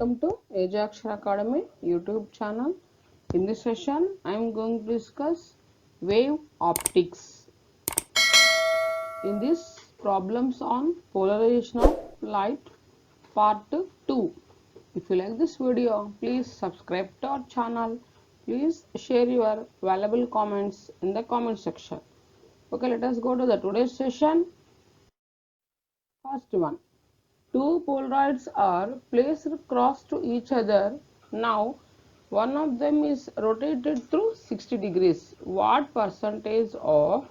Welcome to Ajaxra Academy YouTube channel. In this session, I am going to discuss wave optics. In this, problems on polarization of light part 2. If you like this video, please subscribe to our channel. Please share your valuable comments in the comment section. Okay, let us go to the today's session. First one. Two Polaroids are placed cross to each other. Now, one of them is rotated through 60 degrees. What percentage of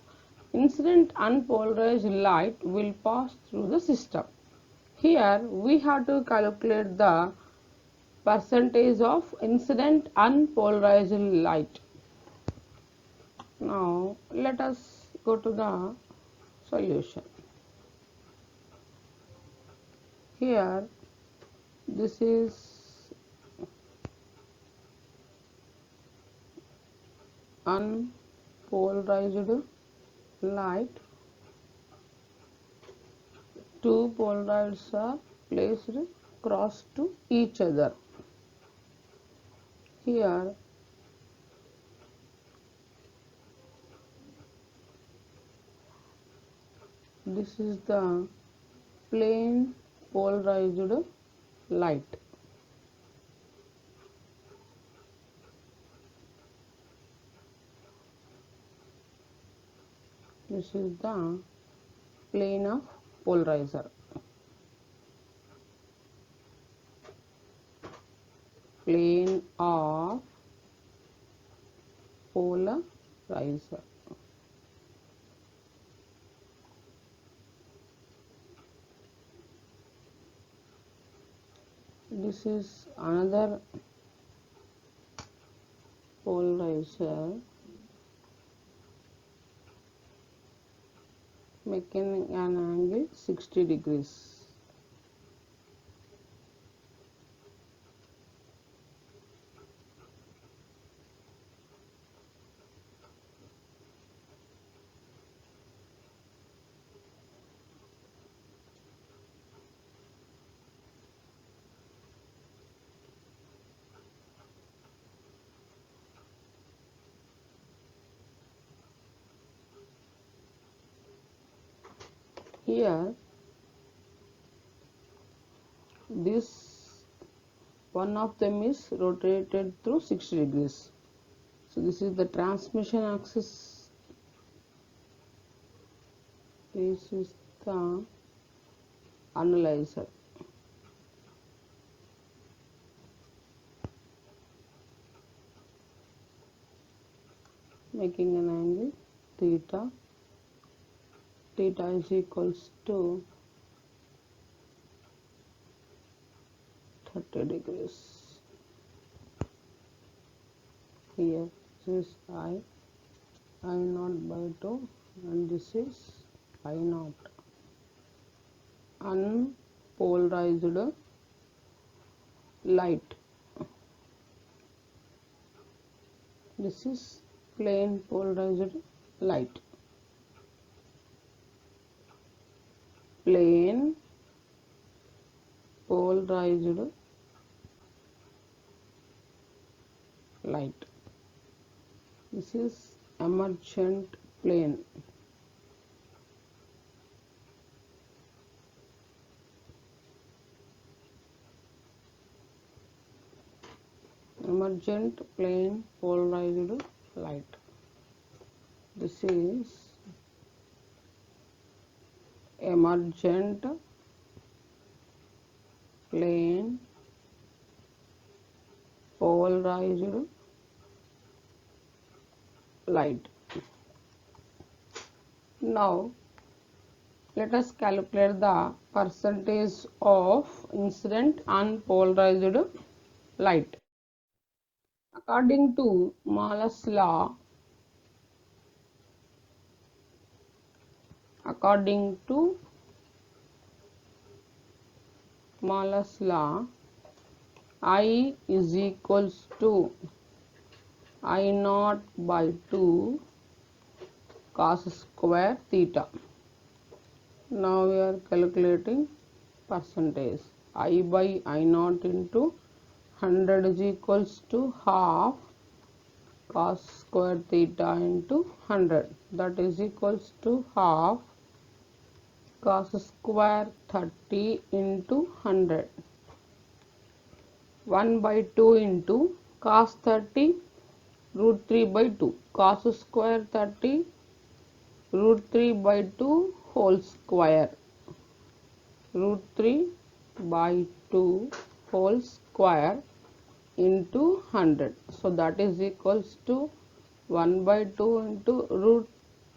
incident unpolarized light will pass through the system? Here, we have to calculate the percentage of incident unpolarized light. Now, let us go to the solution. Here, this is unpolarized light. Two Polaroids are placed cross to each other. Here, this is the plane polarized light. This is the plane of polarizer. Plane of polarizer. This is another polarizer making an angle 60 degrees. Here, this one of them is rotated through 60 degrees. So this is the transmission axis. This is the analyzer. Making an angle theta. Theta is equals to 30 degrees. Here this is I naught by 2 and this is I naught. Unpolarized light. This is plane polarized light. Plane polarized light. This is emergent plane. Emergent plane polarized light. This is emergent plane polarized light. Now, let us calculate the percentage of incident unpolarized light. According to Malus law, I is equals to I naught by 2 cos square theta. Now we are calculating percentage. I by I naught into 100 is equals to half cos square theta into 100, that is equals to half cos square 30 into 100. 1 by 2 into cos 30 root 3 by 2, cos square 30 root 3 by 2 whole square, root 3 by 2 whole square into 100. So that is equals to 1 by 2 into root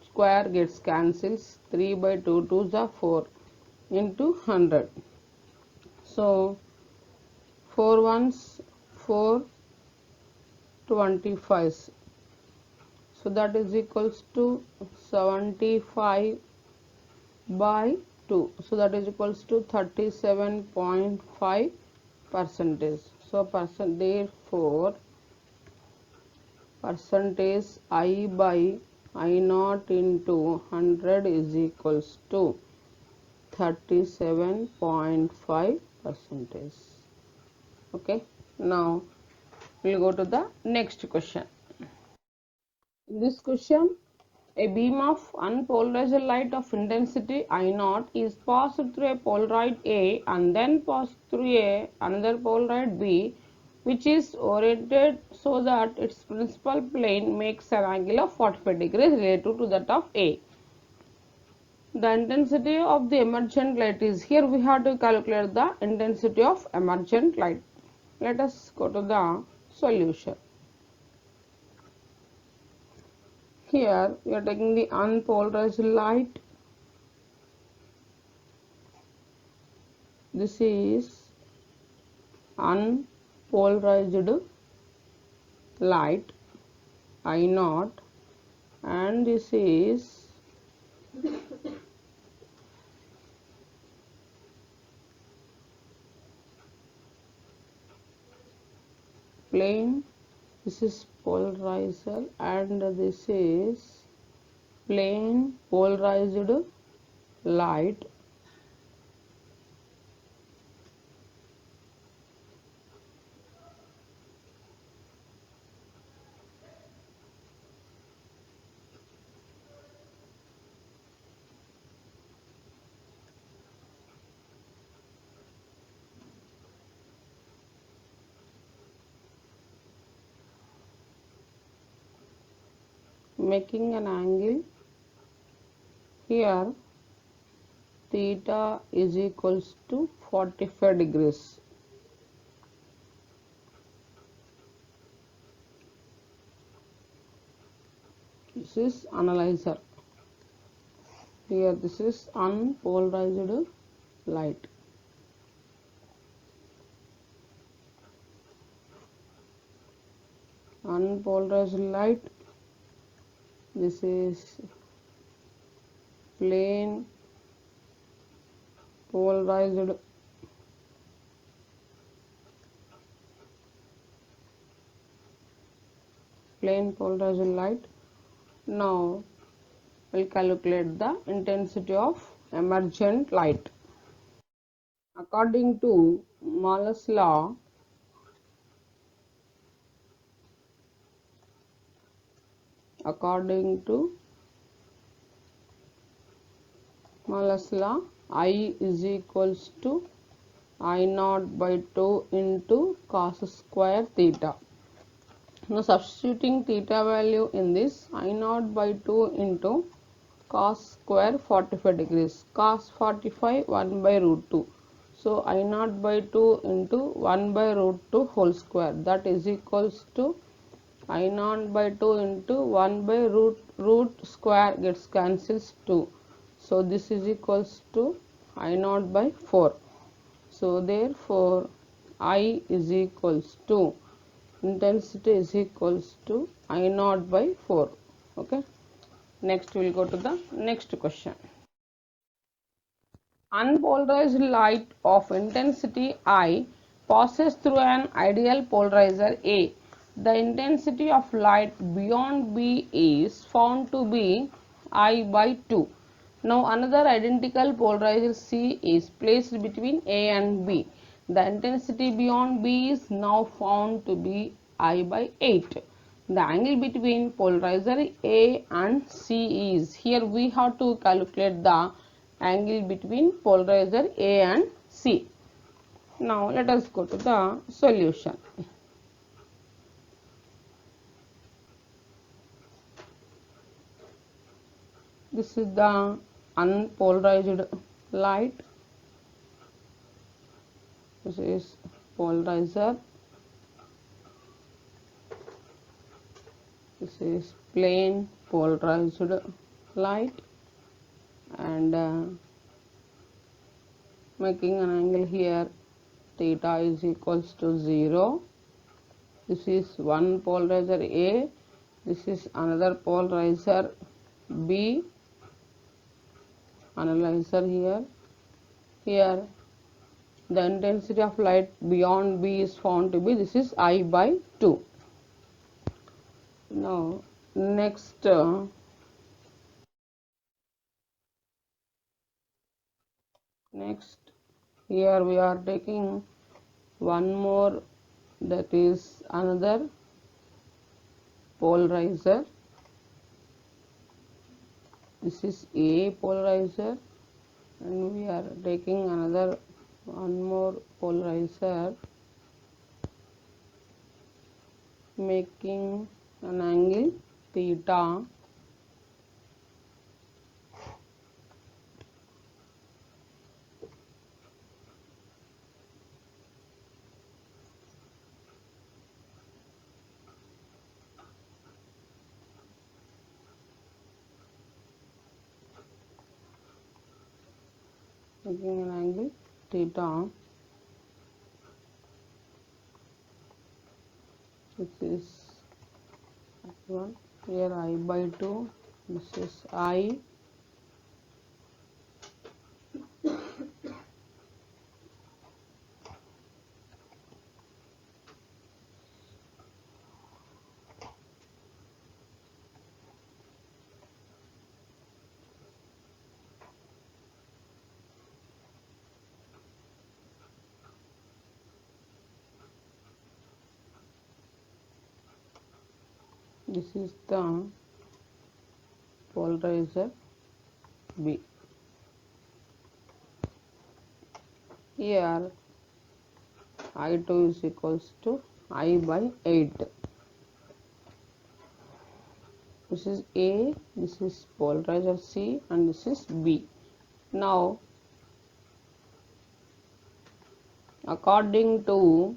square gets cancels, 3 by 2 2s are 4 into 100. So 4 ones 4 25. So that is equals to 75 by 2. So that is equals to 37.5 percentage. So therefore percentage I by I naught into 100 is equals to 37.5 percentage. Okay, now we'll go to the next question. In this question, a beam of unpolarized light of intensity I0 is passed through a polaroid A and then passed through another polaroid B, which is oriented so that its principal plane makes an angle of 45 degrees relative to that of A. The intensity of the emergent light is, here we have to calculate the intensity of emergent light. Let us go to the solution. Here we are taking the unpolarized light. This is unpolarized light I0 and this is plane, this is polarizer and this is plane polarized light. Making an angle, here theta is equals to 45 degrees. This is analyzer. Here this is unpolarized light. Unpolarized light, this is plane polarized light. Now we'll calculate the intensity of emergent light. According to Malus law, I is equals to I0 by 2 into cos square theta. Now substituting theta value in this, I0 by 2 into cos square 45 degrees, cos 45 1 by root 2. So I0 by 2 into 1 by root 2 whole square, that is equals to I0 by 2 into 1 by root square gets cancels 2. So this is equals to I0 by 4. So therefore I is equals to intensity is equals to I0 by 4. Okay. Next we will go to the next question. Unpolarized light of intensity I passes through an ideal polarizer A. The intensity of light beyond B is found to be I by 2. Now another identical polarizer C is placed between A and B. The intensity beyond B is now found to be I by 8. The angle between polarizer A and C is, here we have to calculate the angle between polarizer A and C. Now let us go to the solution. This is the unpolarized light. This is polarizer. This is plain polarized light, and making an angle here, theta is equals to 0. This is one polarizer A, this is another polarizer B. Analyzer here. Here the intensity of light beyond B is found to be, this is I by 2. Now next here we are taking one more, that is another polarizer. This is A polarizer, and we are taking another one more polarizer, making an angle theta. Making an angle theta. This is one, here I by 2, this is I. This is the polarizer B. Here I2 is equals to I by 8. This is A, this is polarizer C, and this is B. Now according to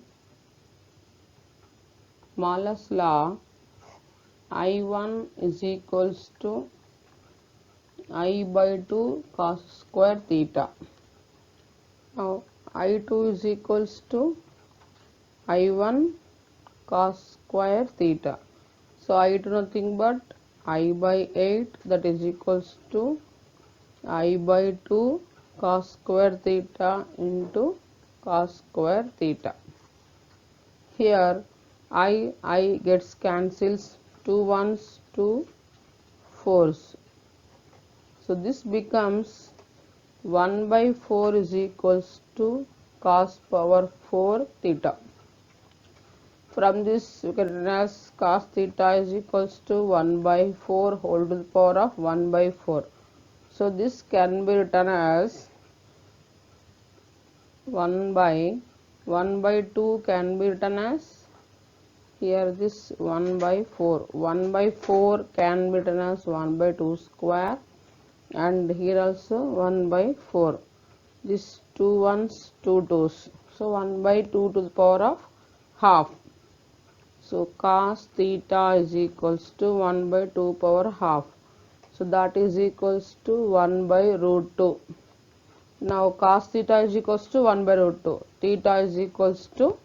Malus law, I1 is equals to I by 2 cos square theta. Now I2 is equals to I1 cos square theta. So I2 nothing but I by 8, that is equals to I by 2 cos square theta into cos square theta. Here I gets cancels, 2 ones, 2 fours. So this becomes 1 by 4 is equals to cos power 4 theta. From this you can write as cos theta is equals to 1 by 4 whole to the power of 1 by 4. So this can be written as 1 by 2 can be written as, here this 1 by 4. 1 by 4 can be written as 1 by 2 square, and here also 1 by 4. This 2 ones, 2 twos. So 1 by 2 to the power of half. So cos theta is equals to 1 by 2 power half. So that is equals to 1 by root 2. Now cos theta is equals to 1 by root 2. Theta is equals to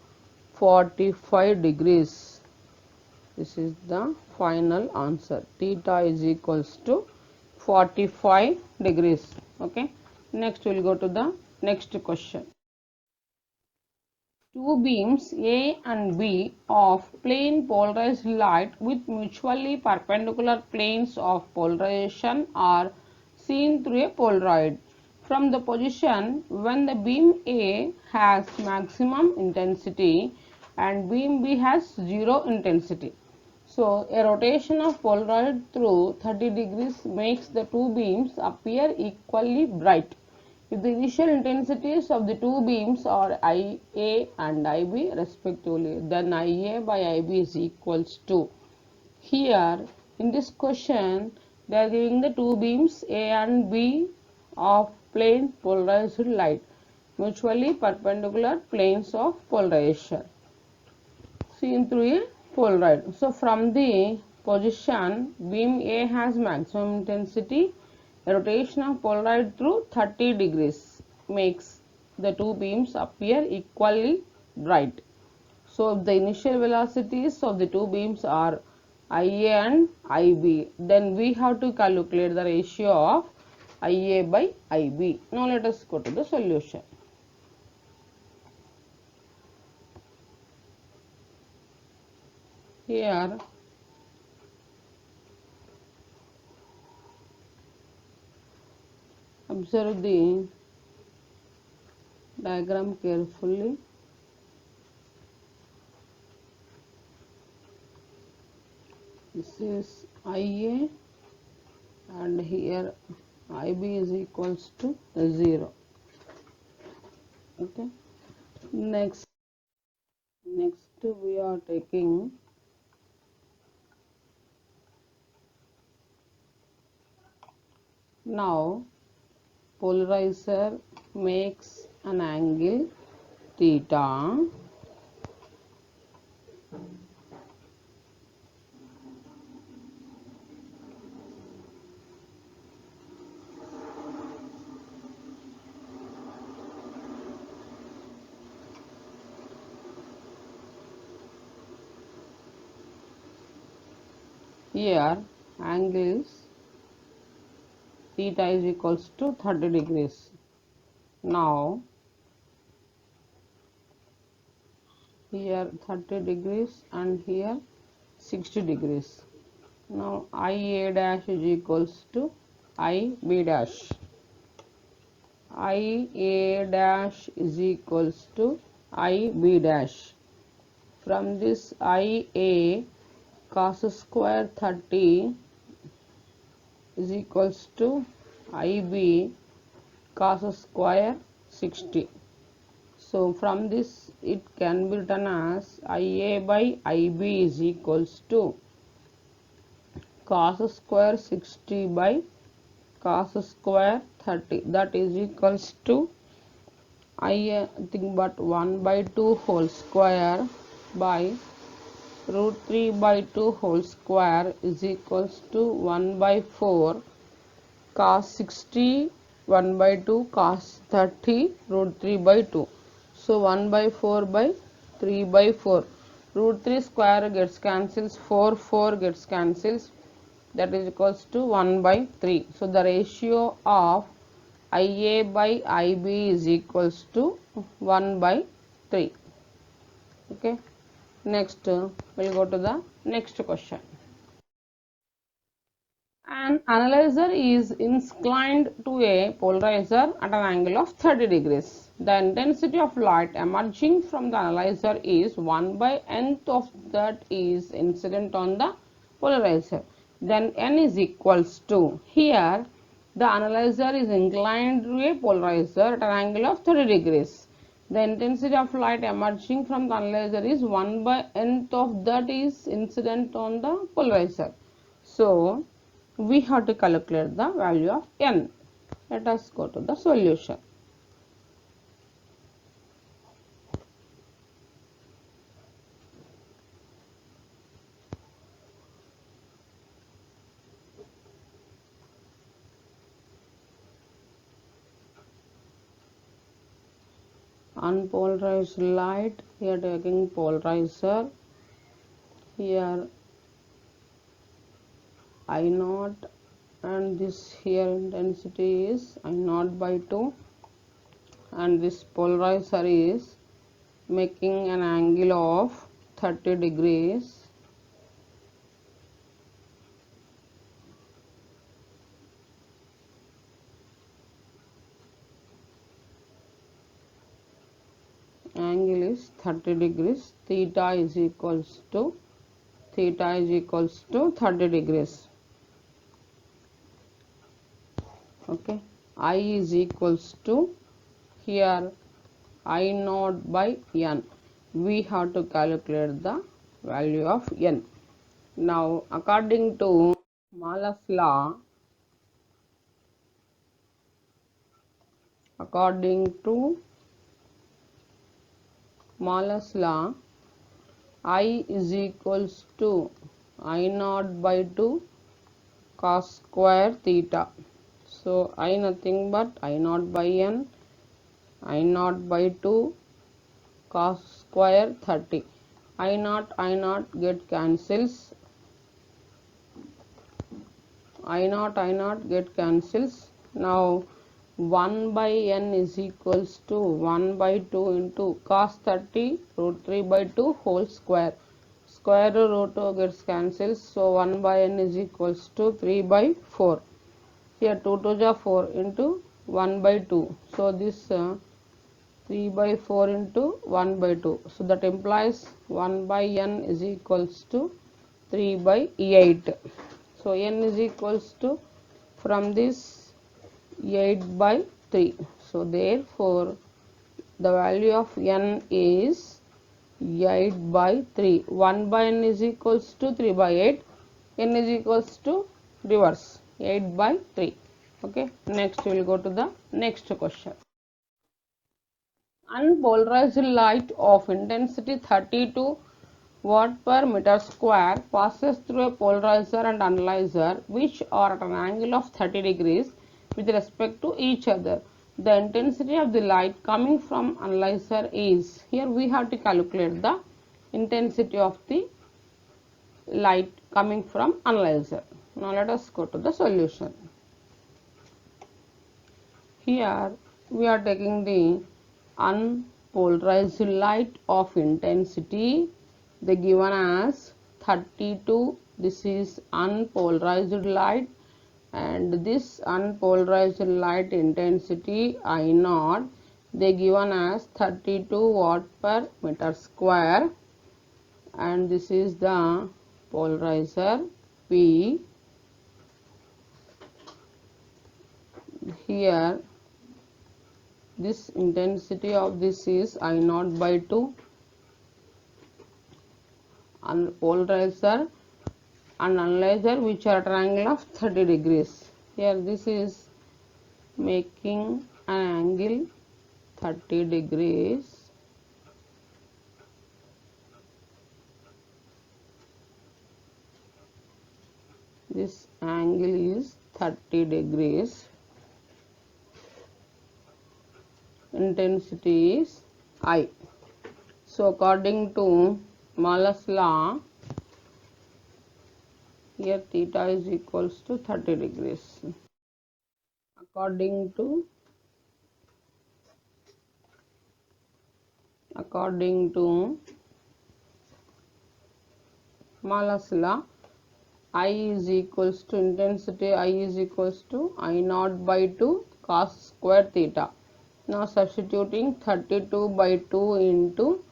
45 degrees. This is the final answer. Theta is equals to 45 degrees. Okay. Next we will go to the next question. Two beams A and B of plane polarized light with mutually perpendicular planes of polarization are seen through a Polaroid. from the position when the beam A has maximum intensity and beam B has 0 intensity. So, a rotation of Polaroid through 30 degrees makes the two beams appear equally bright. If the initial intensities of the two beams are IA and IB respectively, then IA by IB is equals to. Here, in this question, they are giving the two beams A and B of plane polarized light, mutually perpendicular planes of polarization, seen through a Polaroid. So, from the position beam A has maximum intensity, a rotation of Polaroid through 30 degrees makes the two beams appear equally bright. So, if the initial velocities of the two beams are IA and IB, then we have to calculate the ratio of IA by IB. Now, let us go to the solution. Here, observe the diagram carefully. This is IA and here IB is equals to 0. Okay. Next we are taking now polarizer makes an angle theta here angle is theta is equals to 30 degrees. Now here 30 degrees and here 60 degrees. Now IA dash is equals to IB dash. IA dash is equals to IB dash. From this IA cos square 30 is equals to IB cos square 60. So, from this it can be written as IA by IB is equals to cos square 60 by cos square 30, that is equals to I think but 1 by 2 whole square by root 3 by 2 whole square is equals to 1 by 4 cos 60 1 by 2 cos 30 root 3 by 2. So 1 by 4 by 3 by 4, root 3 square gets cancels, 4 gets cancels, that is equals to 1 by 3. So the ratio of IA by IB is equals to 1 by 3. Okay. Next we'll go to the next question. An analyzer is inclined to a polarizer at an angle of 30 degrees. The intensity of light emerging from the analyzer is 1 by nth of that is incident on the polarizer. Then n is equals to, here the analyzer is inclined to a polarizer at an angle of 30 degrees. The intensity of light emerging from the analyzer is 1 by nth of that is incident on the polarizer. So, we have to calculate the value of n. Let us go to the solution. Unpolarized light, here taking polarizer, here I naught and this here intensity is I naught by 2 and this polarizer is making an angle of 30 degrees. is 30 degrees, theta is equals to 30 degrees. Okay, I is equals to, here I naught by n. We have to calculate the value of n. Now according to Malus law, I is equals to I naught by 2 cos square theta. So I nothing but I naught by n, I naught by 2 cos square 30. I naught get cancels. I naught get cancels. Now 1 by n is equals to 1 by 2 into cos 30 root 3 by 2 whole square. Square root 2 gets cancels. So 1 by n is equals to 3 by 4. Here 2 2 is 4 into 1 by 2. So this 3 by 4 into 1 by 2. So that implies 1 by n is equals to 3 by 8. So n is equals to, from this, 8 by 3. So therefore the value of n is 8 by 3. 1 by n is equals to 3 by 8. N is equals to reverse 8 by 3. Okay, next we will go to the next question. Unpolarized light of intensity 32 watt per meter square passes through a polarizer and analyzer which are at an angle of 30 degrees with respect to each other. The intensity of the light coming from analyzer is, here we have to calculate the intensity of the light coming from analyzer. Now let us go to the solution. Here we are taking the unpolarized light of intensity, they given as 32. This is unpolarized light, and this unpolarized light intensity I naught, they given as 32 watt per meter square, and this is the polarizer P. Here this intensity of this is I naught by 2, and polarizer and analyzer which are at an angle of 30 degrees. Here this is making an angle 30 degrees. This angle is 30 degrees. Intensity is I. So according to Malus law, here theta is equals to 30 degrees. According to Malus law, I is equals to intensity I is equals to I naught by 2 cos square theta. Now substituting 32 by 2 into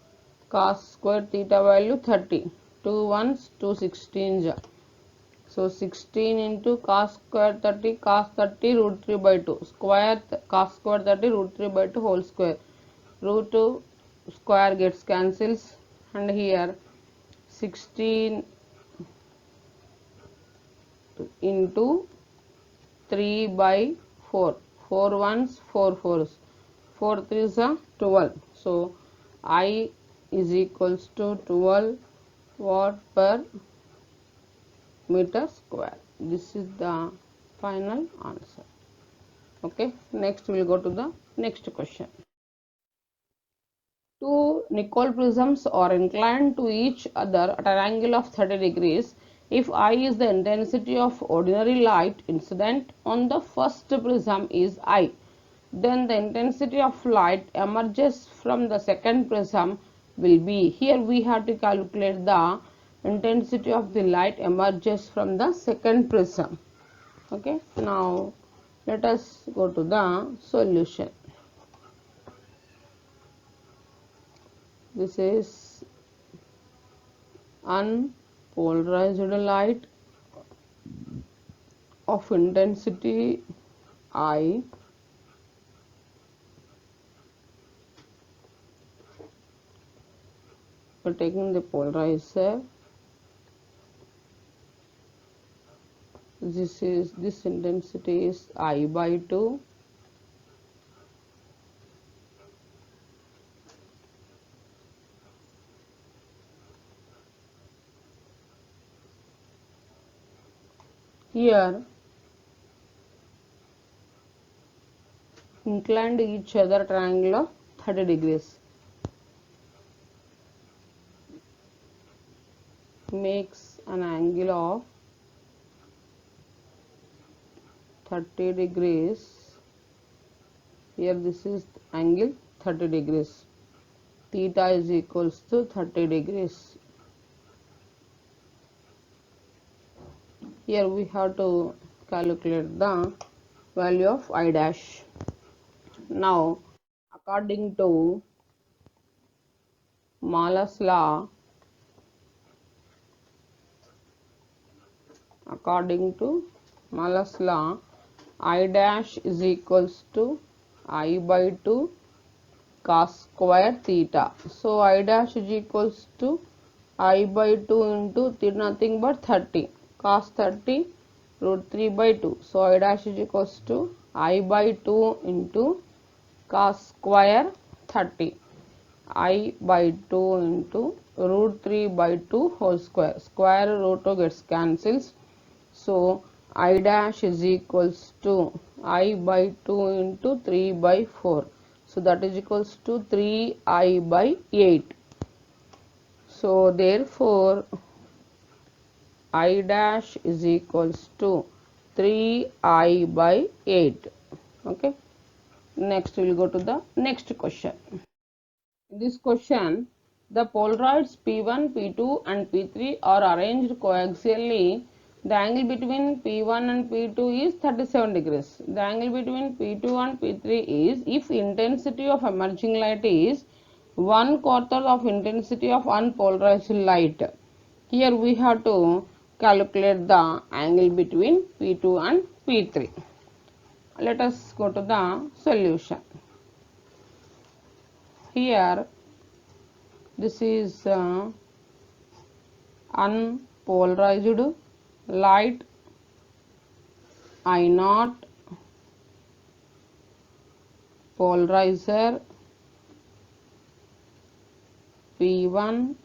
cos square theta value 30. 2 ones 2 16s. So 16 into cos square 30, cos 30 root 3 by 2 square, cos square 30 root 3 by 2 whole square. Root 2 square gets cancels, and here 16 into 3 by 4. 4 ones 4 fours. 4 threes are 12. So I is equals to 12 watt per meter square. This is the final answer. Okay, next we will go to the next question. Two Nicol prisms are inclined to each other at an angle of 30 degrees. If I is the intensity of ordinary light incident on the first prism is I, then the intensity of light emerges from the second prism will be, here we have to calculate the intensity of the light emerges from the second prism. Okay, now let us go to the solution. This is unpolarized light of intensity I. We're taking the polarizer. This intensity is I by 2. Here inclined each other triangle of 30 degrees makes an angle of 30 degrees. Here this is angle 30 degrees. Theta is equals to 30 degrees. Here we have to calculate the value of I dash. Now, according to Malus law, I dash is equals to I by 2 cos square theta. So I dash is equals to I by 2 into nothing but 30 cos 30 root 3 by 2. So I dash is equals to I by 2 into cos square 30 I by 2 into root 3 by 2 whole square. Square root 2 gets cancels. So I dash is equals to I by 2 into 3 by 4. So that is equals to 3I by 8. So therefore I dash is equals to 3I by 8. Okay. Next we will go to the next question. In this question, the polaroids P1, P2 and P3 are arranged coaxially. The angle between P1 and P2 is 37 degrees. The angle between P2 and P3 is, if intensity of emerging light is 1/4 of intensity of unpolarized light. Here we have to calculate the angle between P2 and P3. Let us go to the solution. Here this is unpolarized light I naught, polarizer P1.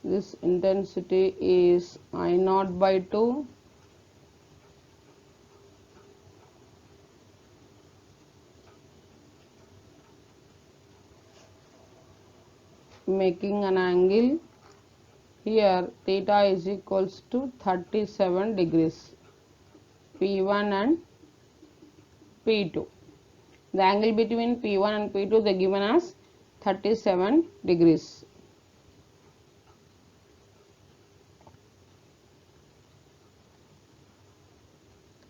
This intensity is I naught by 2. Making an angle. Here theta is equals to 37 degrees. P1 and P2. The angle between P1 and P2 they given as 37 degrees.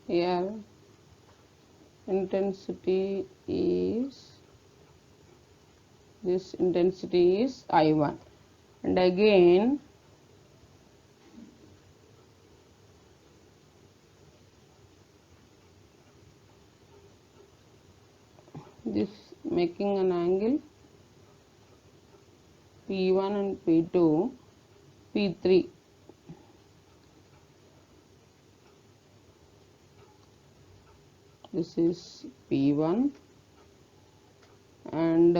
Here intensity is, this intensity is I1, and again this making an angle P1 and P2, P3. This is P1 and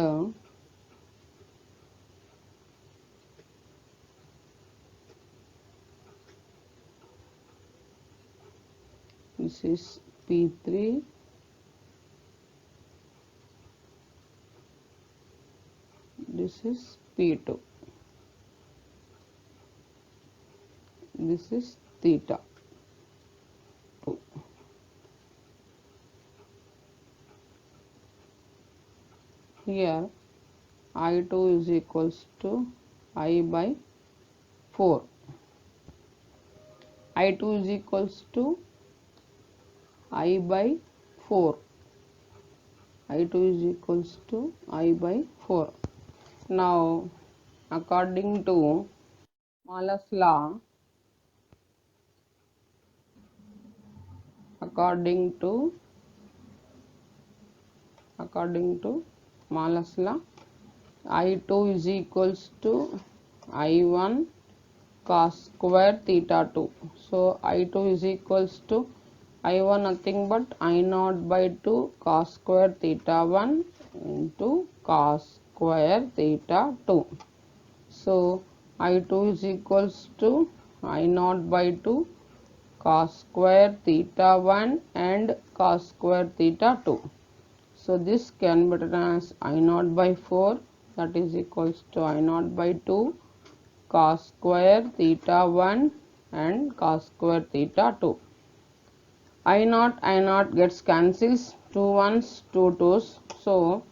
this is P3. This is P2. This is theta 2. Here I2 is equals to I by 4. I2 is equals to I by 4. I2 is equals to I by 4. Now, according to Malus law, according to Malus law, I2 is equals to I1 cos square theta 2. So I2 is equals to I1 nothing but I0 by 2 cos square theta 1 into cos square theta 2. So I2 is equals to I0 by 2 cos square theta 1 and cos square theta 2. So this can be written as I0 by 4, that is equals to I0 by 2 cos square theta 1 and cos square theta 2. I0 gets cancels, 2 ones, 2 twos. So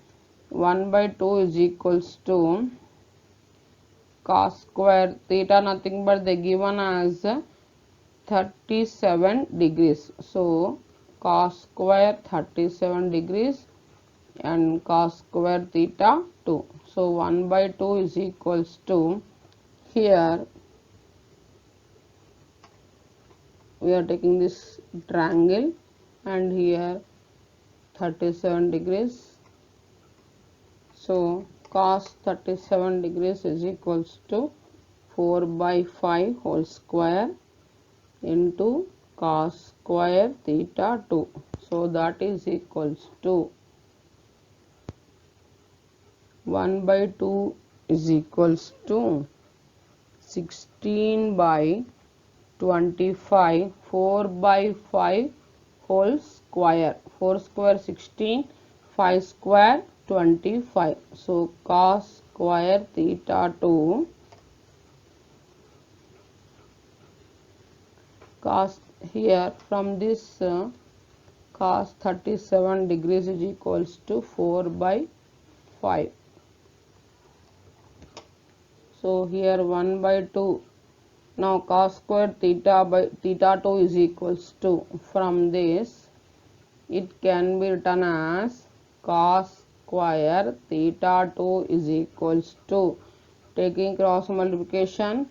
1 by 2 is equals to cos square theta nothing but they given as 37 degrees. So cos square 37 degrees and cos square theta 2. So 1 by 2 is equals to, here we are taking this triangle and here 37 degrees. So cos 37 degrees is equals to 4 by 5 whole square into cos square theta 2. So that is equals to 1 by 2 is equals to 16 by 25, 4 by 5 whole square, 4 square 16, 5 square 25. So cos square theta 2, cos here from this cos 37 degrees is equals to 4 by 5. So here 1 by 2. Now cos square theta by theta 2 is equals to, from this it can be written as cos square theta 2 is equals to, taking cross multiplication,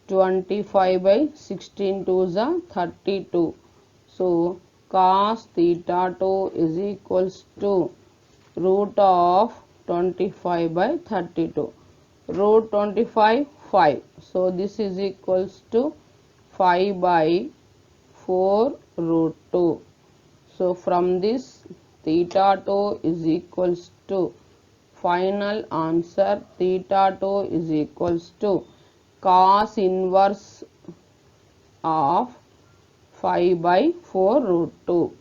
25 by 16 to the 32. So cos theta 2 is equals to root of 25 by 32. Root 25 5. So this is equals to 5 by 4 root 2. So from this theta 2 is equals to, final answer theta 2 is equals to cos inverse of 5 by 4 root 2.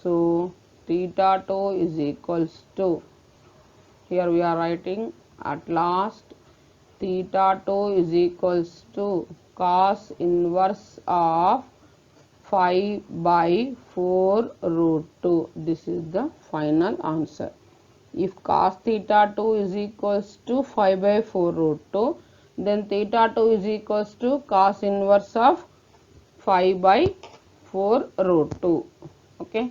So theta 2 is equals to, here we are writing at last, theta 2 is equals to cos inverse of 5 by 4 root 2. This is the final answer. If cos theta 2 is equals to 5 by 4 root 2, then theta 2 is equals to cos inverse of 5 by 4 root 2. Okay.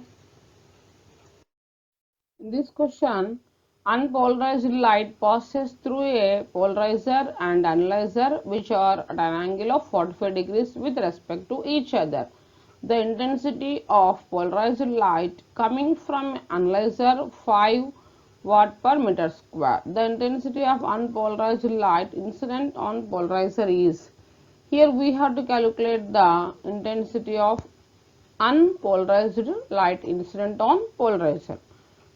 In this question, unpolarized light passes through a polarizer and analyzer which are at an angle of 45 degrees with respect to each other. The intensity of polarized light coming from analyzer 5 watt per meter square. The intensity of unpolarized light incident on polarizer is, here we have to calculate the intensity of unpolarized light incident on polarizer.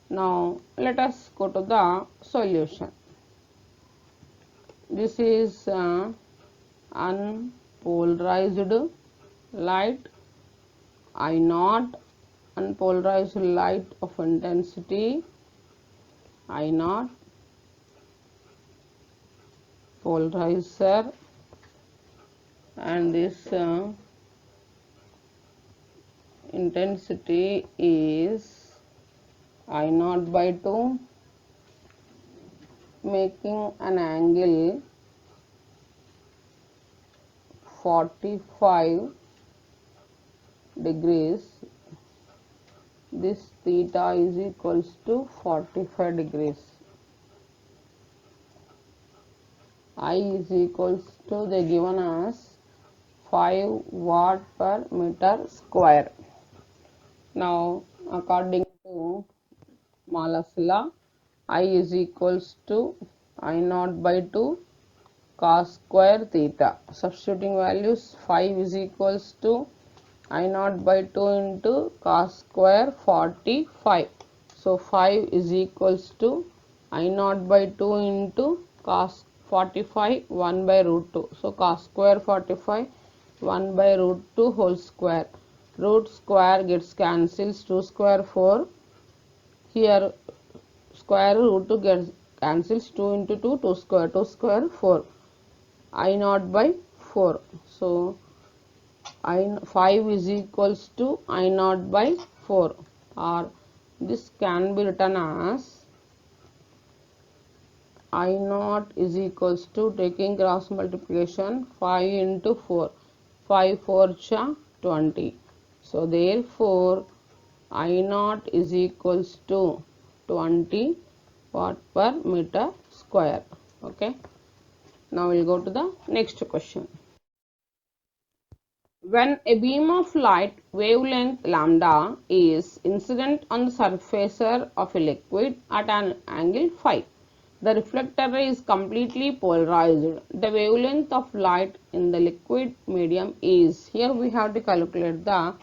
Now let us go to the solution. This is unpolarized light I0, unpolarized light of intensity I0, polarizer, and this intensity is I0 by 2, making an angle 45 degrees. This theta is equals to 45 degrees. I is equals to, they given us 5 watt per meter square. Now according to Malas law, I is equals to I naught by 2 cos square theta. Substituting values, 5 is equals to I naught by 2 into cos square 45. So 5 is equals to I naught by 2 into cos 45 1 by root 2. So cos square 45 1 by root 2 whole square. Root square gets cancels, 2 square 4. Here square root 2 gets cancels, 2 into 2, 2 square 4. I naught by 4. So I 5 is equals to I naught by 4, or this can be written as I naught is equals to, taking cross multiplication, 5 into 4, 5 4 cha 20. So therefore I naught is equals to 20 watt per meter square. Okay. Now we'll go to the next question. When a beam of light wavelength lambda is incident on the surface of a liquid at an angle phi, the reflector is completely polarized. The wavelength of light in the liquid medium is, here we have to calculate the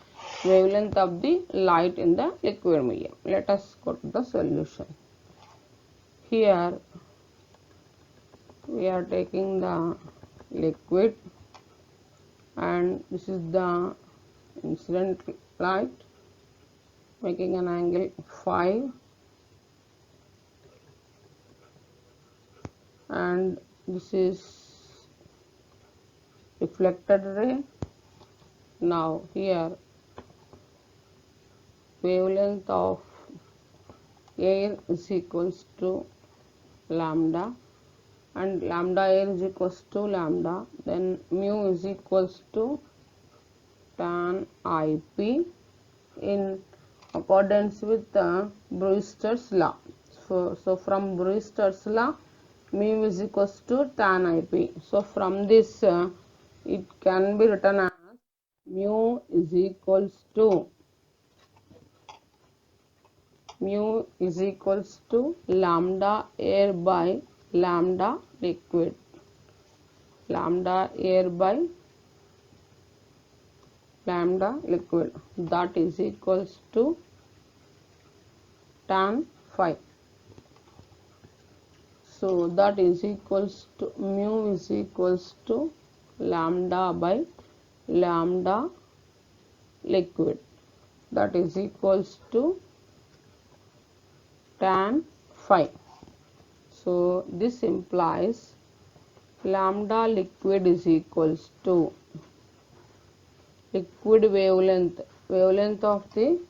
wavelength of the light in the liquid medium. Let us go to the solution. Here we are taking the liquid and this is the incident light, making an angle phi, and this is reflected ray. Now here wavelength of air is equals to lambda, and lambda air is equals to lambda, then mu is equals to tan IP in accordance with Brewster's law. So from Brewster's law, mu is equals to tan IP. So from this it can be written as mu is equals to lambda air by lambda liquid, lambda air by lambda liquid, that is equals to tan phi. So that is equals to, mu is equals to lambda by lambda liquid, that is equals to tan phi. So this implies lambda liquid is equals to liquid wavelength of the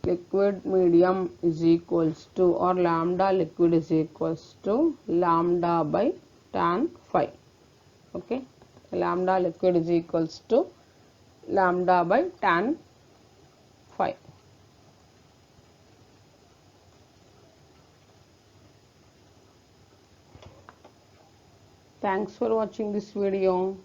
liquid medium is equals to, or lambda liquid is equals to lambda by tan phi. Okay, lambda liquid is equals to lambda by tan phi. Thanks for watching this video.